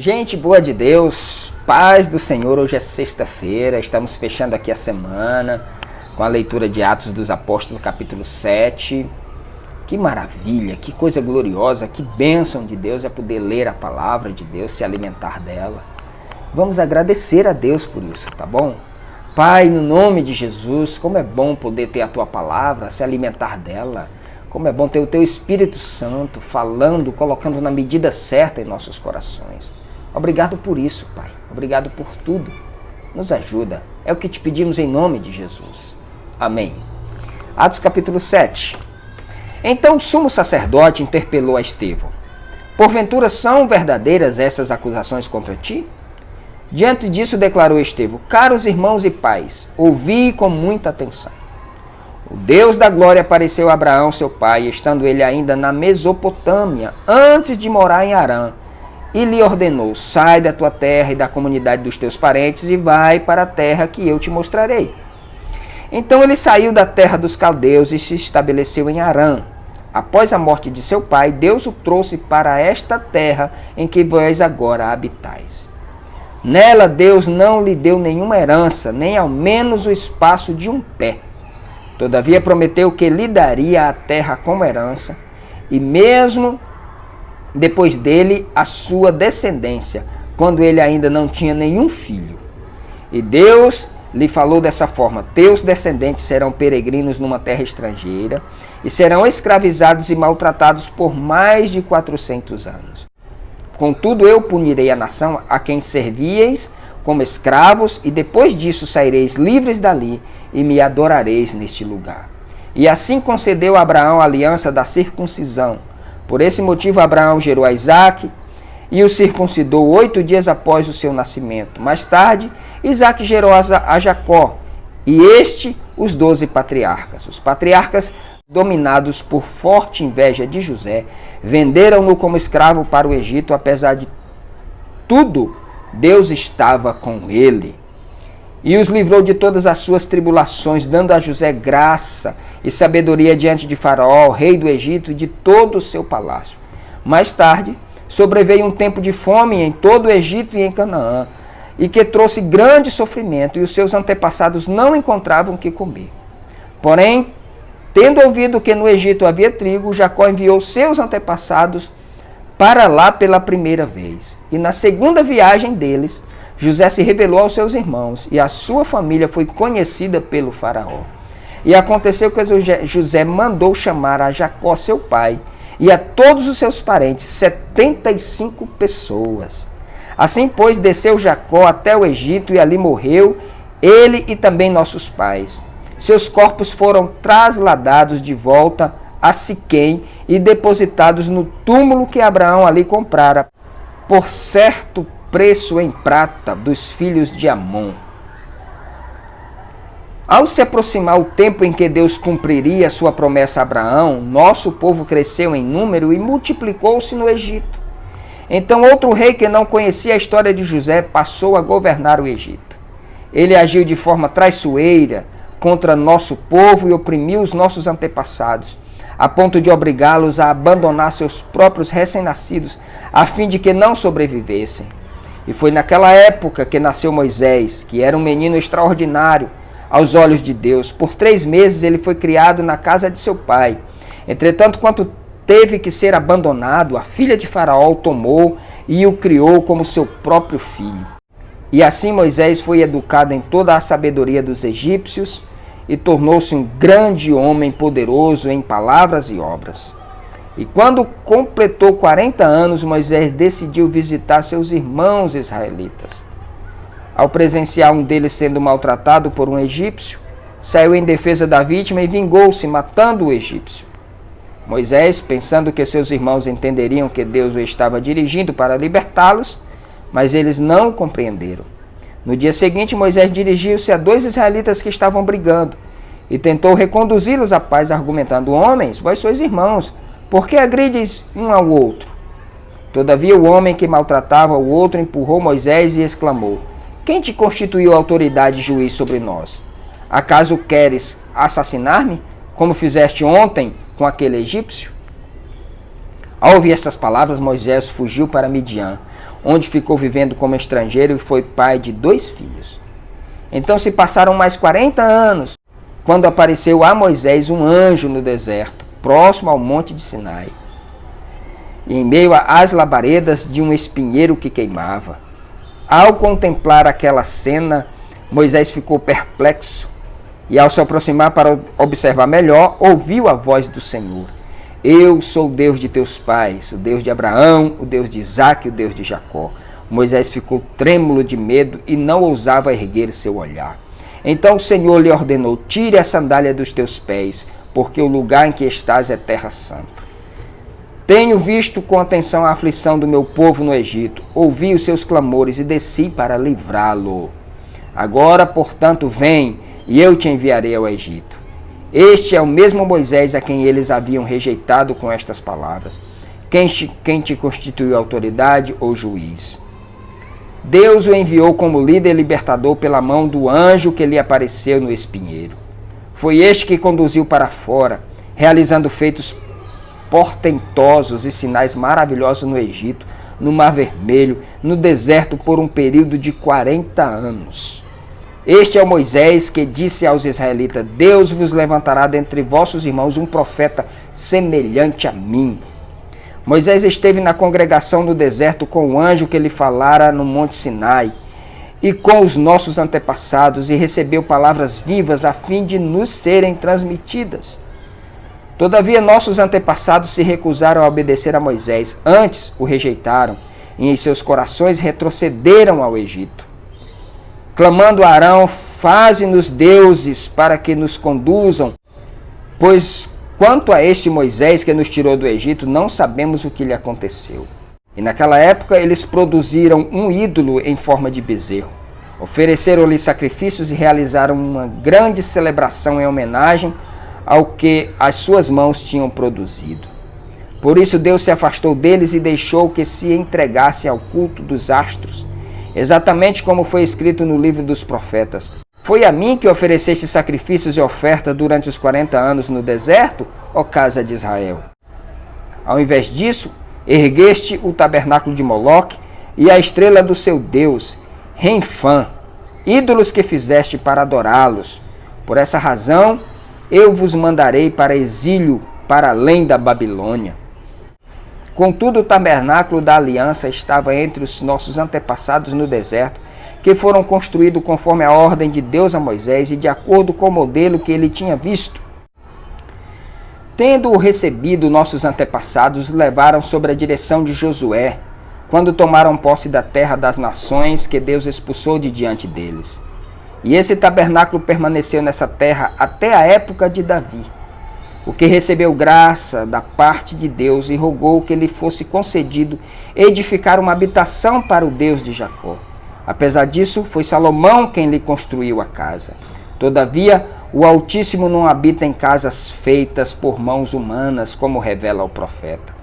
Gente boa de Deus, paz do Senhor. Hoje é sexta-feira, estamos fechando aqui a semana com a leitura de Atos dos Apóstolos, capítulo 7. Que maravilha, que coisa gloriosa, que bênção de Deus é poder ler a palavra de Deus, se alimentar dela. Vamos agradecer a Deus por isso, tá bom? Pai, no nome de Jesus, como é bom poder ter a Tua palavra, se alimentar dela. Como é bom ter o Teu Espírito Santo falando, colocando na medida certa em nossos corações. Obrigado por isso, Pai. Obrigado por tudo. Nos ajuda. É o que te pedimos em nome de Jesus. Amém. Atos capítulo 7. Então o sumo sacerdote interpelou a Estevão. Porventura são verdadeiras essas acusações contra ti? Diante disso declarou Estevão: caros irmãos e pais, ouvi com muita atenção. O Deus da glória apareceu a Abraão, seu pai, estando ele ainda na Mesopotâmia, antes de morar em Harã, e lhe ordenou: sai da tua terra e da comunidade dos teus parentes e vai para a terra que eu te mostrarei. Então ele saiu da terra dos caldeus e se estabeleceu em Harã. Após a morte de seu pai, Deus o trouxe para esta terra em que vós agora habitais. Nela Deus não lhe deu nenhuma herança, nem ao menos o espaço de um pé. Todavia prometeu que lhe daria a terra como herança, e mesmo depois dele a sua descendência, quando ele ainda não tinha nenhum filho. E Deus lhe falou dessa forma: teus descendentes serão peregrinos numa terra estrangeira, e serão escravizados e maltratados por mais de 400 anos. Contudo eu punirei a nação a quem servieis como escravos, e depois disso saireis livres dali, e me adorareis neste lugar. E assim concedeu a Abraão a aliança da circuncisão. Por esse motivo Abraão gerou a Isaque, e o circuncidou 8 dias após o seu nascimento. Mais tarde, Isaque gerou a Jacó, e os 12 patriarcas. Os patriarcas, dominados por forte inveja de José, venderam-no como escravo para o Egito. Apesar de tudo, Deus estava com ele e os livrou de todas as suas tribulações, dando a José graça e sabedoria diante de Faraó, rei do Egito, e de todo o seu palácio. Mais tarde, sobreveio um tempo de fome em todo o Egito e em Canaã, e que trouxe grande sofrimento, e os seus antepassados não encontravam o que comer. Porém, tendo ouvido que no Egito havia trigo, Jacó enviou seus antepassados para lá pela primeira vez. E na segunda viagem deles, José se revelou aos seus irmãos, e a sua família foi conhecida pelo faraó. E aconteceu que José mandou chamar a Jacó, seu pai, e a todos os seus parentes, 75 pessoas. Assim, pois, desceu Jacó até o Egito, e ali morreu, ele e também nossos pais. Seus corpos foram trasladados de volta a Siquém e depositados no túmulo que Abraão ali comprara por certo preço em prata dos filhos de Amon. Ao se aproximar o tempo em que Deus cumpriria sua promessa a Abraão, nosso povo cresceu em número e multiplicou-se no Egito. Então outro rei que não conhecia a história de José passou a governar o Egito. Ele agiu de forma traiçoeira contra nosso povo e oprimiu os nossos antepassados, a ponto de obrigá-los a abandonar seus próprios recém-nascidos, a fim de que não sobrevivessem. E foi naquela época que nasceu Moisés, que era um menino extraordinário aos olhos de Deus. Por 3 meses ele foi criado na casa de seu pai. Entretanto, quando teve que ser abandonado, a filha de Faraó o tomou e o criou como seu próprio filho. E assim Moisés foi educado em toda a sabedoria dos egípcios e tornou-se um grande homem poderoso em palavras e obras. E quando completou 40 anos, Moisés decidiu visitar seus irmãos israelitas. Ao presenciar um deles sendo maltratado por um egípcio, saiu em defesa da vítima e vingou-se, matando o egípcio. Moisés, pensando que seus irmãos entenderiam que Deus o estava dirigindo para libertá-los, mas eles não o compreenderam. No dia seguinte, Moisés dirigiu-se a 2 israelitas que estavam brigando e tentou reconduzi-los à paz, argumentando: homens, vós sois irmãos, por que agrides um ao outro? Todavia o homem que maltratava o outro empurrou Moisés e exclamou: quem te constituiu autoridade e juiz sobre nós? Acaso queres assassinar-me, como fizeste ontem com aquele egípcio? Ao ouvir estas palavras, Moisés fugiu para Midian, onde ficou vivendo como estrangeiro e foi pai de 2 filhos. Então se passaram mais 40 anos, quando apareceu a Moisés um anjo no deserto, próximo ao monte de Sinai, e em meio às labaredas de um espinheiro que queimava. Ao contemplar aquela cena, Moisés ficou perplexo e, ao se aproximar para observar melhor, ouviu a voz do Senhor. Eu sou o Deus de teus pais, o Deus de Abraão, o Deus de Isaque e o Deus de Jacó. Moisés ficou trêmulo de medo e não ousava erguer seu olhar. Então o Senhor lhe ordenou: tire a sandália dos teus pés, porque o lugar em que estás é terra santa. Tenho visto com atenção a aflição do meu povo no Egito, ouvi os seus clamores e desci para livrá-lo. Agora, portanto, vem e eu te enviarei ao Egito. Este é o mesmo Moisés a quem eles haviam rejeitado com estas palavras. Quem te constituiu autoridade ou juiz? Deus o enviou como líder e libertador pela mão do anjo que lhe apareceu no espinheiro. Foi este que conduziu para fora, realizando feitos portentosos e sinais maravilhosos no Egito, no Mar Vermelho, no deserto por um período de 40 anos. Este é o Moisés que disse aos israelitas: Deus vos levantará dentre vossos irmãos um profeta semelhante a mim. Moisés esteve na congregação no deserto com o anjo que lhe falara no monte Sinai e com os nossos antepassados, e recebeu palavras vivas a fim de nos serem transmitidas. Todavia nossos antepassados se recusaram a obedecer a Moisés, antes o rejeitaram e em seus corações retrocederam ao Egito, clamando a Arão: faze-nos deuses para que nos conduzam, pois quanto a este Moisés que nos tirou do Egito, não sabemos o que lhe aconteceu. E naquela época eles produziram um ídolo em forma de bezerro, ofereceram-lhe sacrifícios e realizaram uma grande celebração em homenagem ao que as suas mãos tinham produzido. Por isso Deus se afastou deles e deixou que se entregassem ao culto dos astros, exatamente como foi escrito no livro dos profetas: foi a mim que ofereceste sacrifícios e oferta durante os 40 anos no deserto, ó casa de Israel? Ao invés disso, ergueste o tabernáculo de Moloque e a estrela do seu Deus, Renfã, ídolos que fizeste para adorá-los. Por essa razão, eu vos mandarei para exílio, para além da Babilônia. Contudo, o tabernáculo da aliança estava entre os nossos antepassados no deserto, que foram construídos conforme a ordem de Deus a Moisés e de acordo com o modelo que ele tinha visto. Tendo-o recebido, nossos antepassados o levaram sob a direção de Josué, quando tomaram posse da terra das nações que Deus expulsou de diante deles. E esse tabernáculo permaneceu nessa terra até a época de Davi, o que recebeu graça da parte de Deus e rogou que lhe fosse concedido edificar uma habitação para o Deus de Jacó. Apesar disso, foi Salomão quem lhe construiu a casa. Todavia, o Altíssimo não habita em casas feitas por mãos humanas, como revela o profeta.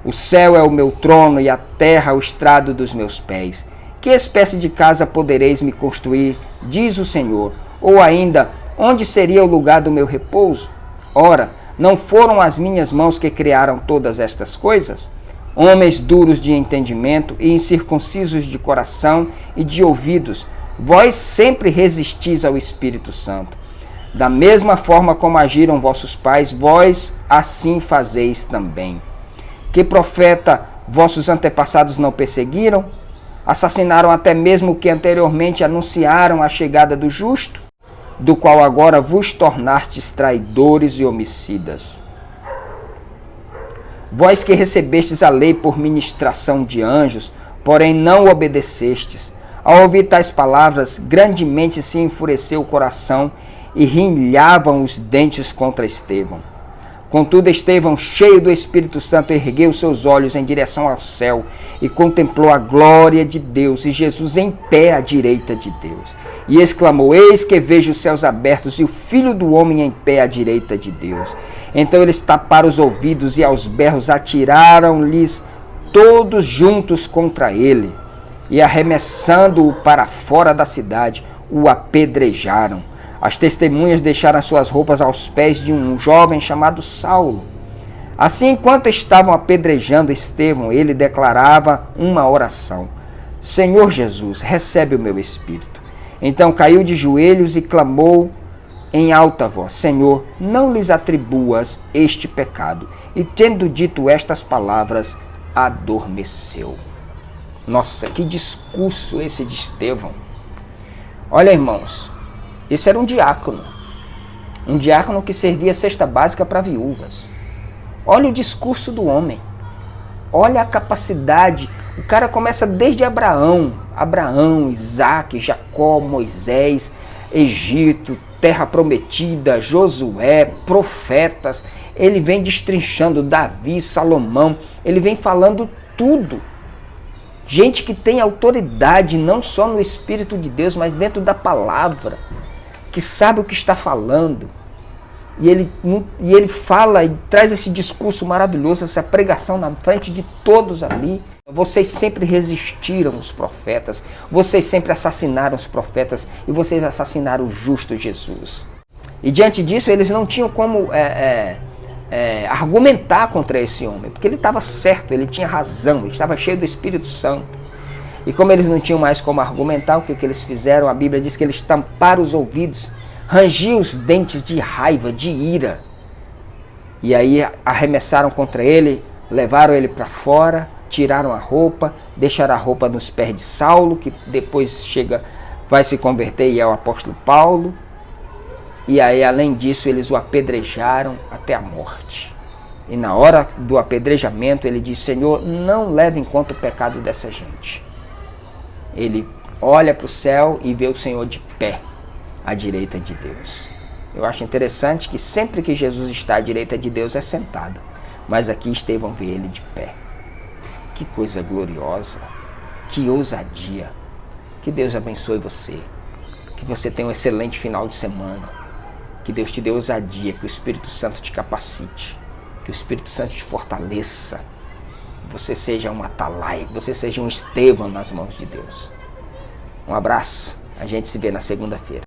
O céu é o meu trono e a terra o estrado dos meus pés. Que espécie de casa podereis me construir, diz o Senhor? Ou ainda, onde seria o lugar do meu repouso? Ora, não foram as minhas mãos que criaram todas estas coisas? Homens duros de entendimento e incircuncisos de coração e de ouvidos, vós sempre resistis ao Espírito Santo. Da mesma forma como agiram vossos pais, vós assim fazeis também. Que profeta vossos antepassados não perseguiram? Assassinaram até mesmo que anteriormente anunciaram a chegada do justo, do qual agora vos tornastes traidores e homicidas. Vós que recebestes a lei por ministração de anjos, porém não obedecestes. Ao ouvir tais palavras, grandemente se enfureceu o coração e rinhavam os dentes contra Estevão. Contudo, Estevão, cheio do Espírito Santo, ergueu seus olhos em direção ao céu e contemplou a glória de Deus e Jesus em pé à direita de Deus. E exclamou: eis que vejo os céus abertos e o Filho do Homem em pé à direita de Deus. Então eles taparam os ouvidos e aos berros atiraram-lhes todos juntos contra ele. E arremessando-o para fora da cidade, o apedrejaram. As testemunhas deixaram suas roupas aos pés de um jovem chamado Saulo. Assim, enquanto estavam apedrejando Estevão, ele declarava uma oração: Senhor Jesus, recebe o meu espírito. Então caiu de joelhos e clamou em alta voz: Senhor, não lhes atribuas este pecado. E tendo dito estas palavras, adormeceu. Nossa, que discurso esse de Estevão. Olha, irmãos, esse era um diácono que servia cesta básica para viúvas. Olha o discurso do homem, olha a capacidade. O cara começa desde Abraão, Isaac, Jacó, Moisés, Egito, terra prometida, Josué, profetas. Ele vem destrinchando Davi, Salomão, ele vem falando tudo. Gente que tem autoridade não só no Espírito de Deus, mas dentro da palavra, que sabe o que está falando. E ele fala e traz esse discurso maravilhoso, essa pregação na frente de todos ali. Vocês sempre resistiram os profetas, vocês sempre assassinaram os profetas e vocês assassinaram o justo Jesus. E diante disso eles não tinham como argumentar contra esse homem, porque ele estava certo, ele tinha razão, ele estava cheio do Espírito Santo. E como eles não tinham mais como argumentar, o que eles fizeram? A Bíblia diz que eles tamparam os ouvidos, rangiam os dentes de raiva, de ira. E aí arremessaram contra ele, levaram ele para fora, tiraram a roupa, deixaram a roupa nos pés de Saulo, que depois vai se converter e é o apóstolo Paulo. E aí, além disso, eles o apedrejaram até a morte. E na hora do apedrejamento, ele diz: Senhor, não leve em conta o pecado dessa gente. Ele olha para o céu e vê o Senhor de pé, à direita de Deus. Eu acho interessante que sempre que Jesus está à direita de Deus é sentado. Mas aqui Estevão vê ele de pé. Que coisa gloriosa, que ousadia. Que Deus abençoe você. Que você tenha um excelente final de semana. Que Deus te dê ousadia, que o Espírito Santo te capacite, que o Espírito Santo te fortaleça. Que você seja um atalaia, que você seja um Estevão nas mãos de Deus. Um abraço, a gente se vê na segunda-feira.